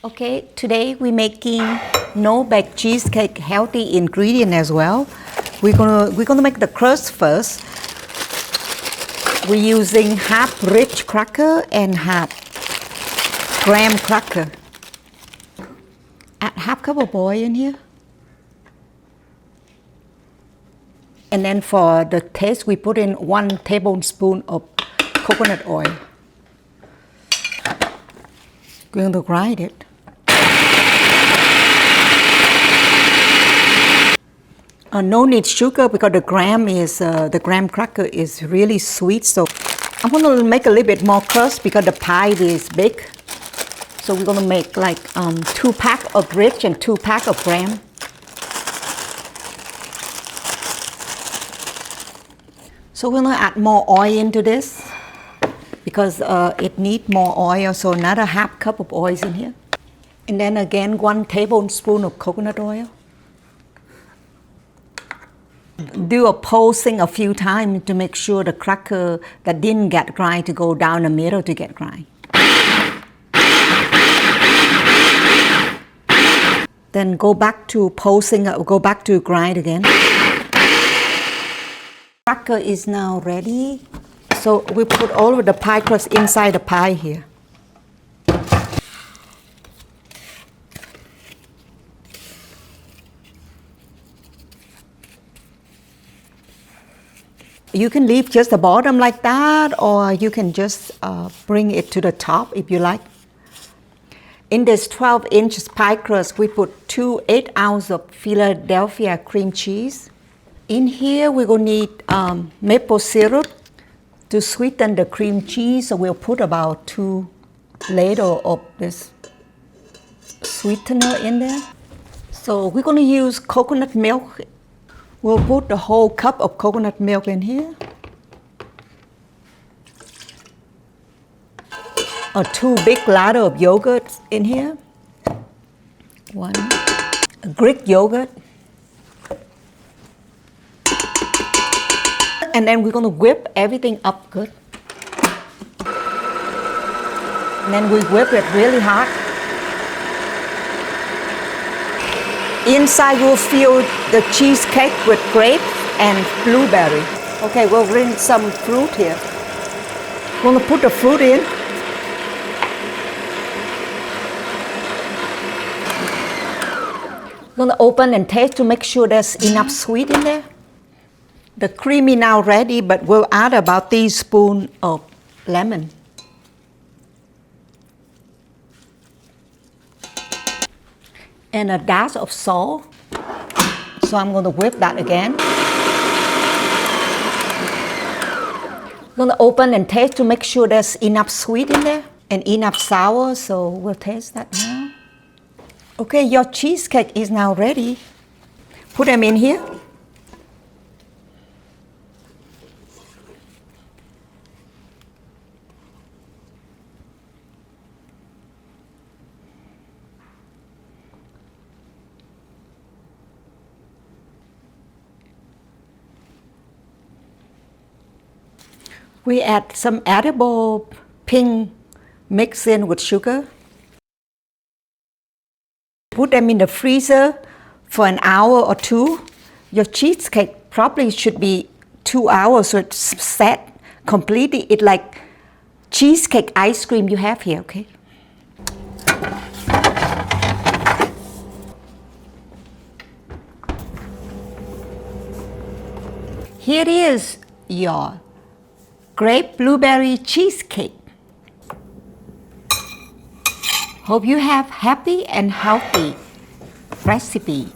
Okay, today we're making no-bake cheesecake, healthy ingredient as well. We're gonna make the crust first. We're using half rich cracker and half graham cracker. Add half cup of oil in here. And then for the taste, we put in 1 tablespoon of coconut oil. We're going to grind it. No need sugar because the graham cracker is really sweet. So I'm going to make a little bit more crust because the pie is big. So we're going to make like 2 pack of rich and 2 pack of graham. So we're going to add more oil into this because it needs more oil. So another half cup of oil is in here. And then again 1 tablespoon of coconut oil. Do a pulsing a few times to make sure the cracker that didn't get grind to go down the middle to get grind. Then go back to pulsing, go back to grind again. Cracker is now ready. So we put all of the pie crust inside the pie here. You can leave just the bottom like that, or you can just bring it to the top if you like. In this 12-inch pie crust, we put 2 8-ounce of Philadelphia cream cheese. In here, we're going to need maple syrup to sweeten the cream cheese. So we'll put about 2 ladles of this sweetener in there. So we're going to use coconut milk. We'll put the whole cup of coconut milk in here. Or 2 big ladder of yogurt in here. 1 Greek yogurt. And then we're going to whip everything up good. And then we whip it really hard. Inside we'll fill the cheesecake with grapes and blueberry. Okay, we'll bring some fruit here. We're going to put the fruit in. We're going to open and taste to make sure there's enough sweet in there. The cream is now ready, but we'll add about a teaspoon of lemon. And a dash of salt. So I'm going to whip that again. I'm going to open and taste to make sure there's enough sweet in there and enough sour. So we'll taste that now. Okay, your cheesecake is now ready. Put them in here. We add some edible pink mixed in with sugar. Put them in the freezer for an hour or 2. Your cheesecake probably should be 2 hours so it's set completely. It's like cheesecake ice cream you have here, okay? Here is your grape blueberry cheesecake. Hope you have happy and healthy recipe.